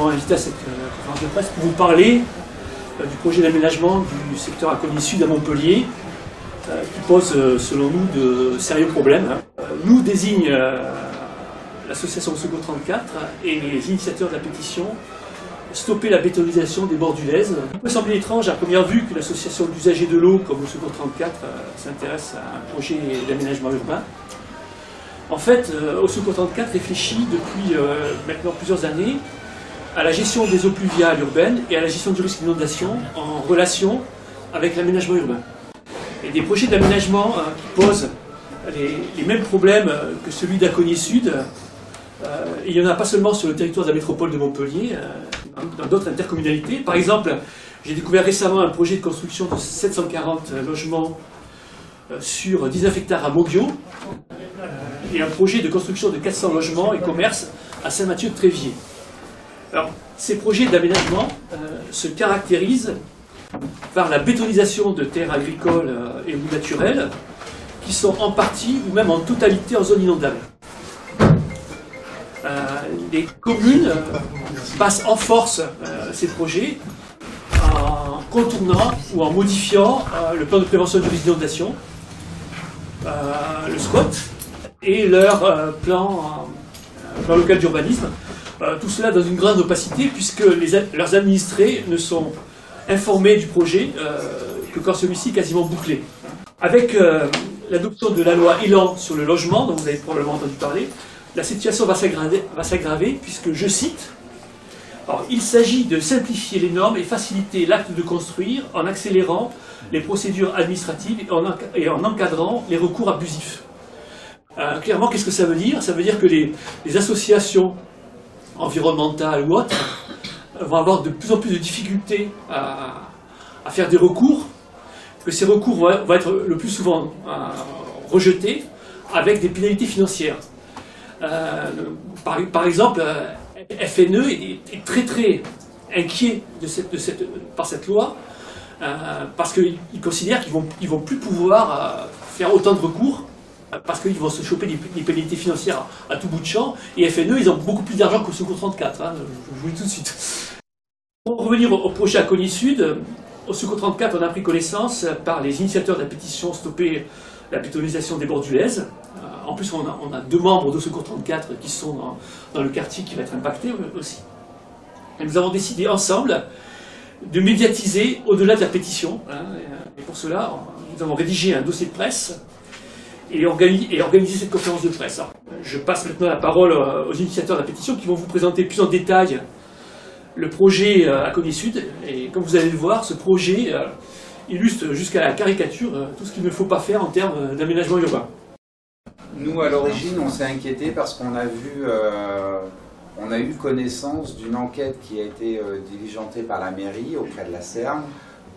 m'ont invité à cette conférence de presse pour vous parler du projet d'aménagement du secteur Aconnies Sud à Montpellier, qui pose, selon nous, de sérieux problèmes. Nous désigne l'association Secours 34 et les initiateurs de la pétition Stopper la bétonisation des bords du Lèze. Il peut sembler étrange à première vue que l'association d'usagers de l'eau, comme le Secours 34, s'intéresse à un projet d'aménagement urbain. En fait, au Secours 34 réfléchit depuis maintenant plusieurs années à la gestion des eaux pluviales urbaines et à la gestion du risque d'inondation en relation avec l'aménagement urbain. Et des projets d'aménagement qui posent les mêmes problèmes que celui d'Aconnies Sud, il n'y en a pas seulement sur le territoire de la métropole de Montpellier, dans d'autres intercommunalités. Par exemple, j'ai découvert récemment un projet de construction de 740 logements sur 19 hectares à Moguio, et un projet de construction de 400 logements et commerces à Saint-Mathieu-de-Tréviers. Alors, ces projets d'aménagement se caractérisent par la bétonisation de terres agricoles et ou naturelles qui sont en partie ou même en totalité en zone inondable. Les communes passent en force ces projets en contournant ou en modifiant le plan de prévention du risque d'inondation, le SCOT, et leur plan local d'urbanisme. Tout cela dans une grande opacité puisque leurs administrés ne sont informés du projet que quand celui-ci est quasiment bouclé. Avec l'adoption de la loi Elan sur le logement, dont vous avez probablement entendu parler, la situation va s'aggraver puisque, je cite, « Il s'agit de simplifier les normes et faciliter l'acte de construire en accélérant les procédures administratives et en encadrant les recours abusifs. » Clairement, qu'est-ce que ça veut dire? Ça veut dire que les associations environnementales ou autres vont avoir de plus en plus de difficultés à faire des recours, que ces recours vont être le plus souvent rejetés avec des pénalités financières. Par exemple, FNE est très inquiet par cette loi parce qu'ils considèrent qu'ils vont plus pouvoir faire autant de recours parce qu'ils vont se choper des pénalités financières à tout bout de champ, et FNE, ils ont beaucoup plus d'argent qu'au Secours 34, hein, je vous le dis tout de suite. Pour revenir au projet Aconnies Sud, au Secours 34, on a pris connaissance par les initiateurs de la pétition Stopper la bétonisation des bords du Lèze. En plus, on a 2 membres de Secours 34 qui sont dans le quartier qui va être impacté aussi. Et nous avons décidé ensemble de médiatiser au-delà de la pétition. Hein, et pour cela, nous avons rédigé un dossier de presse et organiser cette conférence de presse. Alors, je passe maintenant la parole aux initiateurs de la pétition qui vont vous présenter plus en détail le projet Aconnies Sud. Et comme vous allez le voir, ce projet illustre jusqu'à la caricature tout ce qu'il ne faut pas faire en termes d'aménagement urbain. Nous, à l'origine, on s'est inquiété parce qu'on a vu, on a eu connaissance d'une enquête qui a été diligentée par la mairie auprès de la CERM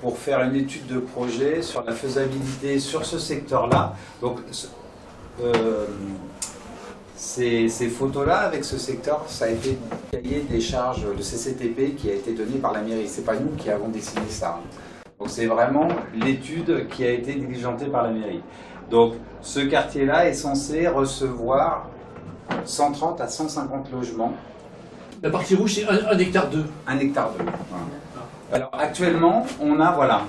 pour faire une étude de projet sur la faisabilité sur ce secteur-là. Donc, ces photos-là, avec ce secteur, ça a été le cahier des charges de CCTP qui a été donné par la mairie. C'est pas nous qui avons dessiné ça. Donc, c'est vraiment l'étude qui a été diligentée par la mairie. Donc, ce quartier-là est censé recevoir 130 à 150 logements. La partie rouge, c'est 1 hectare 2. 1 hectare 2. Voilà. Alors, actuellement, on a, voilà,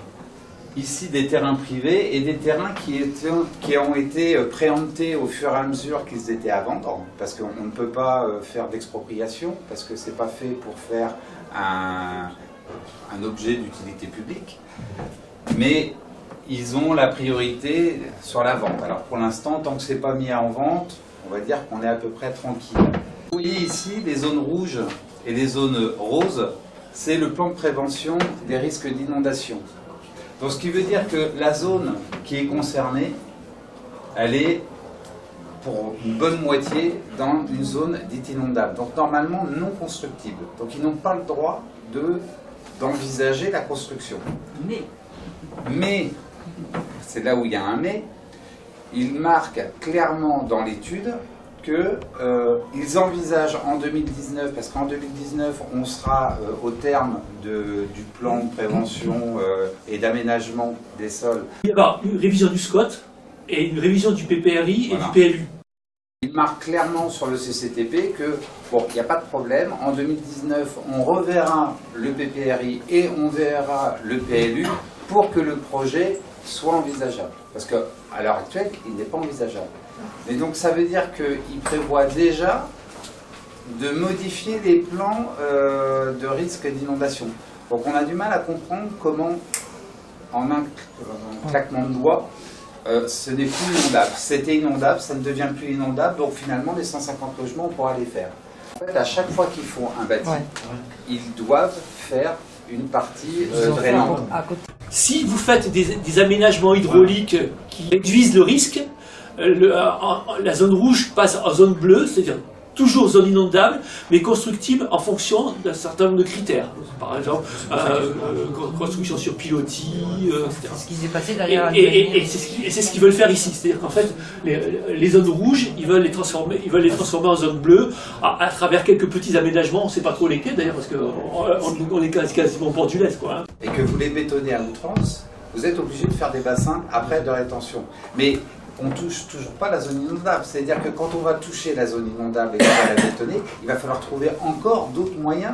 ici des terrains privés et des terrains qui ont été préemptés au fur et à mesure qu'ils étaient à vendre, parce qu'on ne peut pas faire d'expropriation, parce que c'est pas fait pour faire un objet d'utilité publique. Mais ils ont la priorité sur la vente. Alors pour l'instant, tant que c'est pas mis en vente, on va dire qu'on est à peu près tranquille. Vous voyez ici les zones rouges et les zones roses, c'est le plan de prévention des risques d'inondation. Donc ce qui veut dire que la zone qui est concernée, elle est pour une bonne moitié dans une zone dite inondable. Donc normalement non constructible. Donc ils n'ont pas le droit d'envisager la construction. Mais, c'est là où il y a un mais, ils marquent clairement dans l'étude qu'ils envisagent en 2019, parce qu'en 2019 on sera au terme du plan de prévention et d'aménagement des sols. Il va y avoir une révision du SCOT et une révision du PPRI et du PLU. Il marque clairement sur le CCTP que, bon, il n'y a pas de problème, en 2019, on reverra le PPRI et on verra le PLU pour que le projet soit envisageable. Parce qu'à l'heure actuelle, il n'est pas envisageable. Et donc ça veut dire qu'il prévoit déjà de modifier les plans de risque d'inondation. Donc on a du mal à comprendre comment, en un claquement de doigts, ce n'est plus inondable. C'était inondable, ça ne devient plus inondable, donc finalement les 150 logements, on pourra les faire. En fait, à chaque fois qu'ils font un bâti, ils doivent faire une partie drainante. Si vous faites des aménagements hydrauliques qui réduisent le risque, la zone rouge passe en zone bleue, c'est-à-dire toujours zone inondable, mais constructible en fonction d'un certain nombre de critères. Par exemple, construction sur pilotis, etc. C'est ce qui s'est passé derrière. Et c'est ce qu'ils veulent faire ici. C'est-à-dire qu'en fait, les zones rouges, ils veulent les transformer en zone bleue à travers quelques petits aménagements. On ne sait pas trop lesquels d'ailleurs, parce qu'on est quasiment au bord du l'Est, quoi. Et que vous les bétonnez à outrance, vous êtes obligé de faire des bassins après de rétention. Mais on ne touche toujours pas la zone inondable. C'est-à-dire que quand on va toucher la zone inondable et qu'on va la bétonner, il va falloir trouver encore d'autres moyens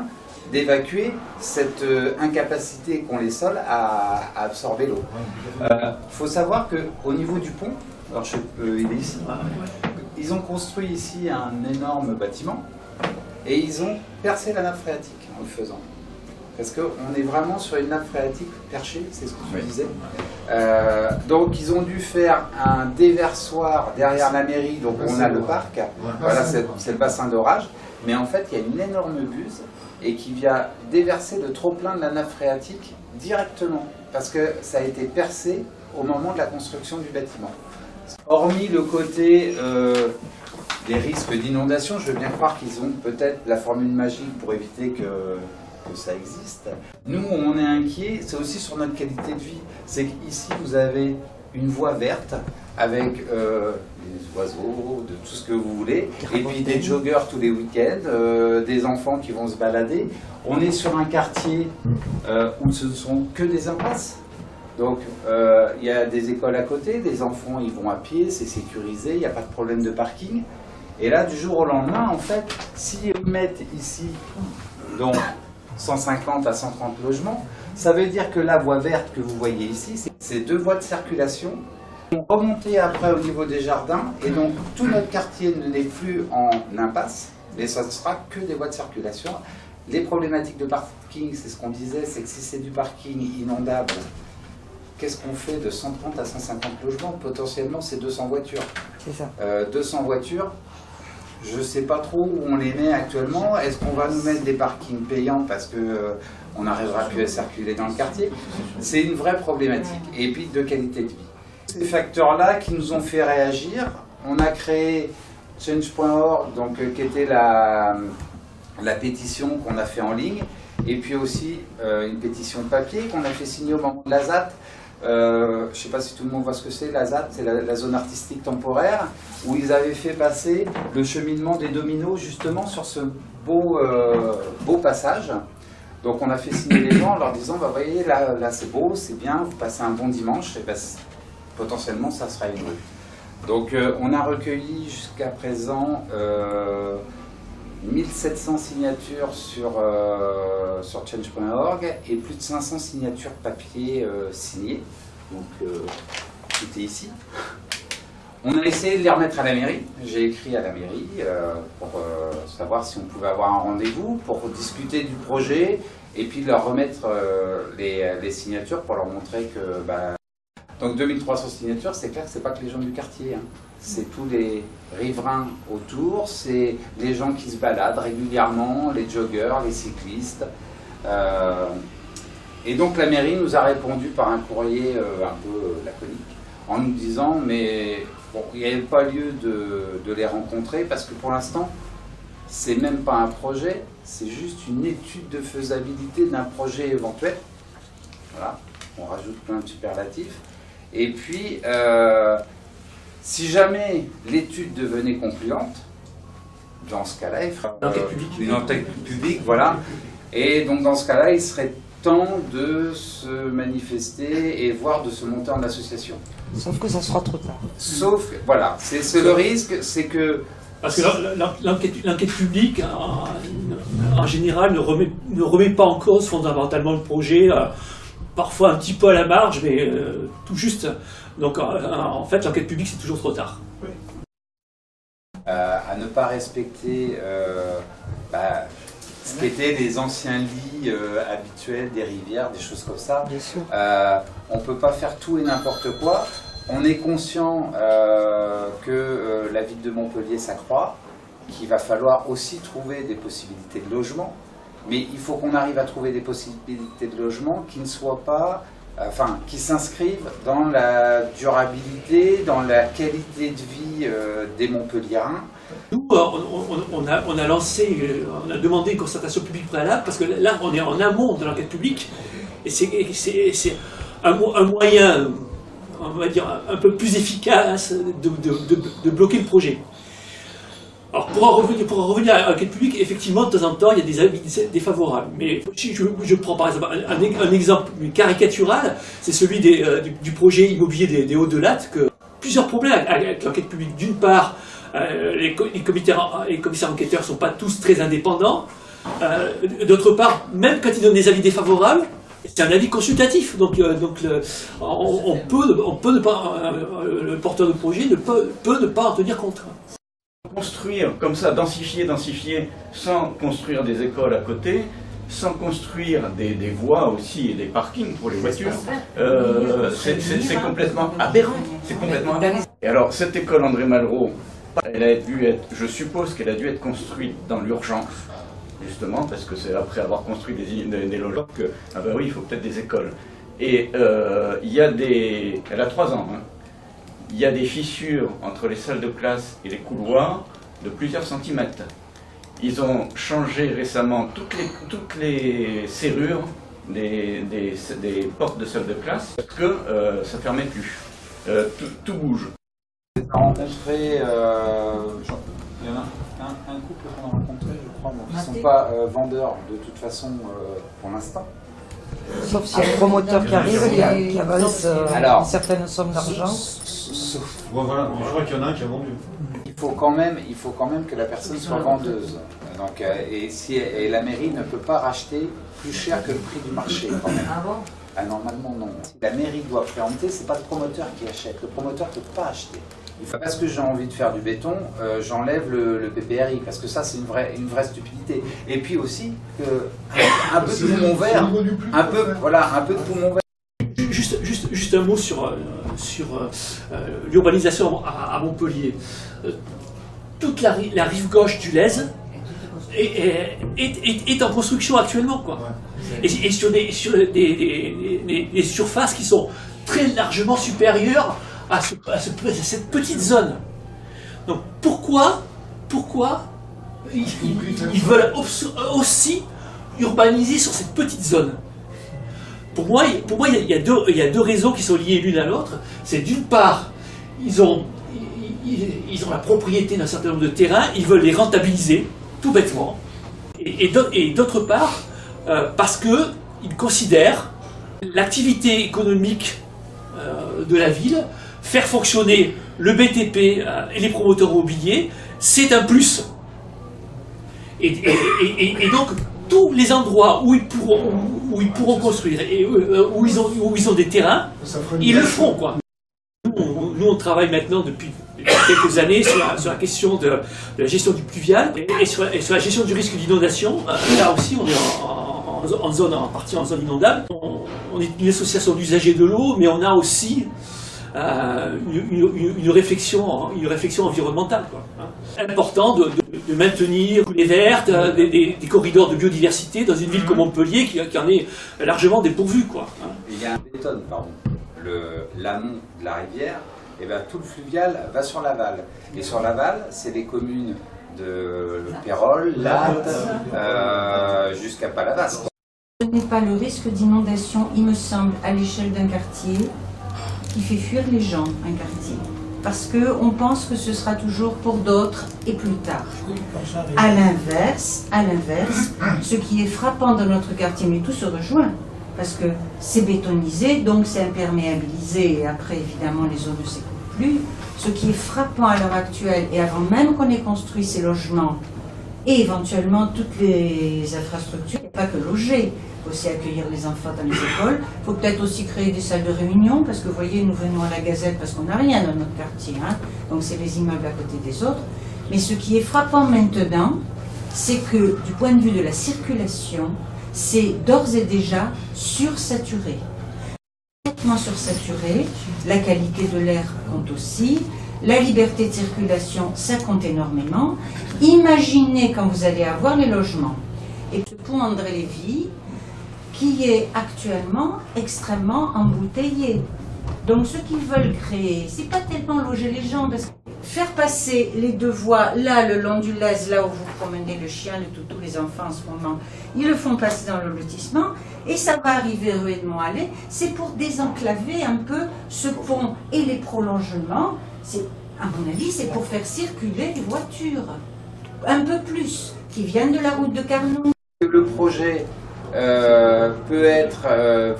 d'évacuer cette incapacité qu'ont les sols à absorber l'eau. Il faut savoir qu'au niveau du pont, alors il est ici, ils ont construit ici un énorme bâtiment et ils ont percé la nappe phréatique en le faisant. Parce qu'on est vraiment sur une nappe phréatique perchée, c'est ce que tu disais. Donc ils ont dû faire un déversoir derrière la mairie, donc on a le parc, voilà, c'est le bassin d'orage, mais en fait il y a une énorme buse et qui vient déverser le trop-plein de la nappe phréatique directement, parce que ça a été percé au moment de la construction du bâtiment. Hormis le côté des risques d'inondation, je veux bien croire qu'ils ont peut-être la formule magique pour éviter que ça existe. Nous, on est inquiets, c'est aussi sur notre qualité de vie. C'est qu'ici, vous avez une voie verte avec des oiseaux, de tout ce que vous voulez, et puis des joggers tous les week-ends, des enfants qui vont se balader. On est sur un quartier où ce ne sont que des impasses. Donc, il y a des écoles à côté, des enfants, ils vont à pied, c'est sécurisé, il n'y a pas de problème de parking. Et là, du jour au lendemain, en fait, s'ils mettent ici, donc, 150 à 130 logements, ça veut dire que la voie verte que vous voyez ici, c'est 2 voies de circulation. On va remonter après au niveau des jardins, et donc tout notre quartier n'est plus en impasse, mais ça ne sera que des voies de circulation. Les problématiques de parking, c'est ce qu'on disait, c'est que si c'est du parking inondable, qu'est-ce qu'on fait de 130 à 150 logements? Potentiellement, c'est 200 voitures. C'est ça. 200 voitures. Je ne sais pas trop où on les met actuellement. Est-ce qu'on va nous mettre des parkings payants parce qu'on n'arrivera plus à circuler dans le quartier? C'est une vraie problématique. Et puis de qualité de vie. Ces facteurs-là qui nous ont fait réagir, on a créé Change.org, donc qui était la pétition qu'on a fait en ligne, et puis aussi une pétition papier qu'on a fait signer au moment de la ZAT. Je ne sais pas si tout le monde voit ce que c'est, la ZAT, c'est la zone artistique temporaire, où ils avaient fait passer le cheminement des dominos justement sur ce beau passage. Donc on a fait signer les gens en leur disant, bah, voyez, là c'est beau, c'est bien, vous passez un bon dimanche, et bah, potentiellement ça sera une rue. Donc on a recueilli jusqu'à présent 1700 signatures sur Change.org et plus de 500 signatures papier signées. Donc tout est ici. On a essayé de les remettre à la mairie. J'ai écrit à la mairie pour savoir si on pouvait avoir un rendez-vous, pour discuter du projet et puis leur remettre les signatures pour leur montrer que... Bah, donc 2300 signatures, c'est clair que c'est pas que les gens du quartier. Hein. C'est tous les riverains autour, c'est les gens qui se baladent régulièrement, les joggers, les cyclistes. Et donc la mairie nous a répondu par un courrier un peu laconique, en nous disant, mais bon, il n'y avait pas lieu de les rencontrer, parce que pour l'instant, c'est même pas un projet, c'est juste une étude de faisabilité d'un projet éventuel. Voilà, on rajoute plein de superlatifs. Et puis, si jamais l'étude devenait concluante, dans ce cas-là, il ferait une enquête publique, voilà. Et donc dans ce cas-là, il serait temps de se manifester et voire de se monter en association. Sauf que ça sera trop tard. Sauf que, voilà, c'est le risque, c'est que Parce que l'enquête publique, en général, ne remet pas en cause fondamentalement le projet, parfois un petit peu à la marge, mais tout juste. Donc en fait, l'enquête publique, c'est toujours trop tard. Oui. À ne pas respecter ce qu'étaient les anciens lits habituels des rivières, des choses comme ça. Bien sûr. On ne peut pas faire tout et n'importe quoi. On est conscient que la ville de Montpellier s'accroît, qu'il va falloir aussi trouver des possibilités de logement, mais il faut qu'on arrive à trouver des possibilités de logement qui ne soient pas, qui s'inscrivent dans la durabilité, dans la qualité de vie des Montpelliérains. Nous, on a demandé une concertation publique préalable, parce que là, on est en amont de l'enquête publique, et c'est un moyen, on va dire, un peu plus efficace de bloquer le projet. Alors, pour en revenir à l'enquête publique, effectivement, de temps en temps, il y a des avis défavorables. Mais si je prends par exemple un exemple caricatural, c'est celui du projet immobilier des Hauts-de-Latte, que plusieurs problèmes avec l'enquête publique. D'une part, les commissaires enquêteurs ne sont pas tous très indépendants. D'autre part, même quand ils donnent des avis défavorables, c'est un avis consultatif, donc on peut ne pas, le porteur de projet peut ne pas en tenir compte. Construire comme ça, densifier, sans construire des écoles à côté, sans construire des voies aussi et des parkings pour les voitures, c'est complètement aberrant. C'est complètement aberrant. Et alors, cette école André Malraux, je suppose qu'elle a dû être construite dans l'urgence. Justement, parce que c'est après avoir construit des logements que, ah ben oui, il faut peut-être des écoles. Et il y a elle a 3 ans, hein. Il y a des fissures entre les salles de classe et les couloirs de plusieurs centimètres. Ils ont changé récemment toutes les serrures des portes de salles de classe, parce que ça ne fermait plus. Tout bouge. On a rencontré, il y en a un couple qu'on a rencontré, je crois, qui ne sont pas vendeurs de toute façon pour l'instant. Sauf s'il y a un promoteur qui arrive, qui avance une certaine somme d'argent. Voilà, je crois qu'il y en a un qui a vendu. Il faut quand même que la personne soit vendeuse. Donc, et la mairie ne peut pas racheter plus cher que le prix du marché quand même. Ah bon? Ah, normalement non. Si la mairie doit préempter, c'est pas le promoteur qui achète. Le promoteur ne peut pas acheter. Parce que j'ai envie de faire du béton, j'enlève le PPRI, parce que ça c'est une vraie stupidité. Et puis aussi, un peu de poumon vert, un peu de poumon vert. Juste un mot sur l'urbanisation à Montpellier. Toute la rive gauche du Lez est en construction actuellement, quoi. Et sur des surfaces qui sont très largement supérieures à cette petite zone. Donc pourquoi ils veulent aussi urbaniser sur cette petite zone? Pour moi, il y a deux raisons qui sont liées l'une à l'autre. C'est d'une part, ils ont la propriété d'un certain nombre de terrains, ils veulent les rentabiliser, tout bêtement. Et d'autre part, parce qu'ils considèrent l'activité économique de la ville, faire fonctionner le BTP et les promoteurs immobiliers, c'est un plus. Et donc, tous les endroits où ils pourront construire et où ils ont des terrains, ils le feront, quoi. Nous, on travaille maintenant depuis quelques années sur la question de la gestion du pluvial et sur la gestion du risque d'inondation. Là aussi, on est en partie en zone inondable. On est une association d'usagers de l'eau, mais on a aussi une réflexion environnementale, quoi. Important de maintenir les vertes, des corridors de biodiversité dans une ville comme Montpellier qui en est largement dépourvue, quoi. Il y a un béton, pardon. L'amont de la rivière, et ben, tout le fluvial va sur l'aval. Et sur l'aval, c'est les communes de Pérol, Latte, jusqu'à Palavas. Ce n'est pas le risque d'inondation, il me semble, à l'échelle d'un quartier, qui fait fuir les gens, un quartier. Parce qu'on pense que ce sera toujours pour d'autres et plus tard. À l'inverse, ce qui est frappant dans notre quartier, mais tout se rejoint, parce que c'est bétonisé, donc c'est imperméabilisé, et après évidemment les eaux de sécurité. plus. Ce qui est frappant à l'heure actuelle, et avant même qu'on ait construit ces logements, et éventuellement toutes les infrastructures, il n'y a pas que loger, il faut aussi accueillir les enfants dans les écoles, il faut peut-être aussi créer des salles de réunion, parce que vous voyez, nous venons à la Gazette parce qu'on n'a rien dans notre quartier, hein, donc c'est les immeubles à côté des autres. Mais ce qui est frappant maintenant, c'est que du point de vue de la circulation, c'est d'ores et déjà sursaturé. Complètement sursaturé, la qualité de l'air compte aussi, la liberté de circulation, ça compte énormément. Imaginez quand vous allez avoir les logements. Et le pont André Lévy, qui est actuellement extrêmement embouteillé. Donc ce qu'ils veulent créer, c'est pas tellement loger les gens, parce que faire passer les deux voies, là, le long du Lez, là où vous promenez le chien, le toutou, les enfants en ce moment, ils le font passer dans le lotissement, et ça va arriver rue Edmond-Allais, c'est pour désenclaver un peu ce pont et les prolongements, à mon avis, c'est pour faire circuler les voitures, un peu plus, qui viennent de la route de Carnot. Le projet peut être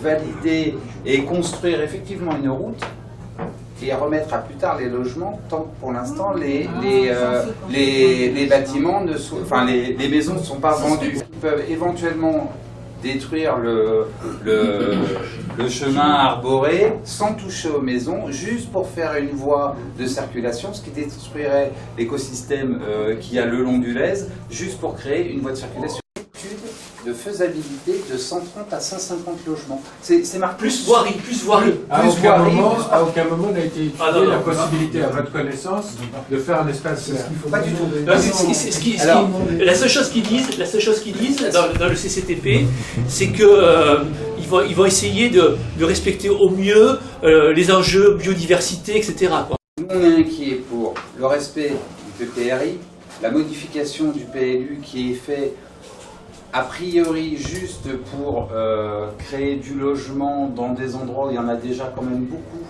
validé et construire effectivement une route et remettre à plus tard les logements, tant que pour l'instant les bâtiments, les maisons ne sont pas vendues. Ils peuvent éventuellement détruire le chemin arboré sans toucher aux maisons, juste pour faire une voie de circulation, ce qui détruirait l'écosystème qu'il y a le long du Lez, juste pour créer une voie de circulation. De faisabilité de 130 à 150 logements. C'est marqué. Plus voirie. À aucun moment n'a été étudiée la possibilité, à votre connaissance, de faire un espace vert. Pas du tout. La seule chose qu'ils disent dans le CCTP, c'est qu'ils vont essayer de respecter au mieux les enjeux biodiversité, etc. quoi. Nous, on est inquiets pour le respect du PPRI, la modification du PLU qui est fait a priori juste pour créer du logement dans des endroits où il y en a déjà quand même beaucoup,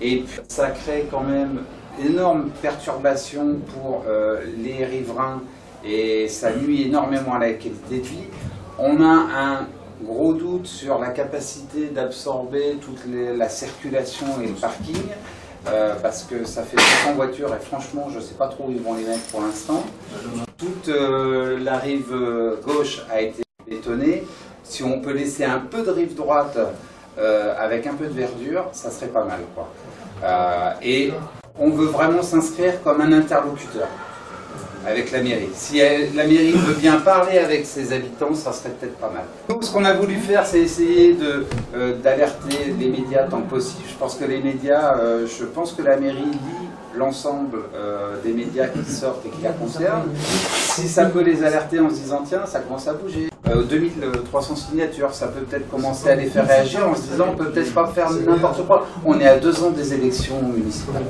et puis ça crée quand même énormes perturbations pour les riverains et ça nuit énormément à la qualité de vie. On a un gros doute sur la capacité d'absorber toute la circulation et le parking, parce que ça fait 200 voitures et franchement je ne sais pas trop où ils vont les mettre pour l'instant. Toute la rive gauche a été bétonnée. Si on peut laisser un peu de rive droite avec un peu de verdure, ça serait pas mal, quoi. Et on veut vraiment s'inscrire comme un interlocuteur avec la mairie. Si la mairie veut bien parler avec ses habitants, ça serait peut-être pas mal. Donc, ce qu'on a voulu faire, c'est essayer d'alerter les médias tant que possible. Je pense que les médias, je pense que la mairie lit l'ensemble des médias qui sortent et qui la concernent. Si ça peut les alerter en se disant tiens, ça commence à bouger. 2300 signatures, ça peut peut-être commencer à les faire réagir en se disant on peut peut-être pas faire n'importe quoi. On est à 2 ans des élections municipales.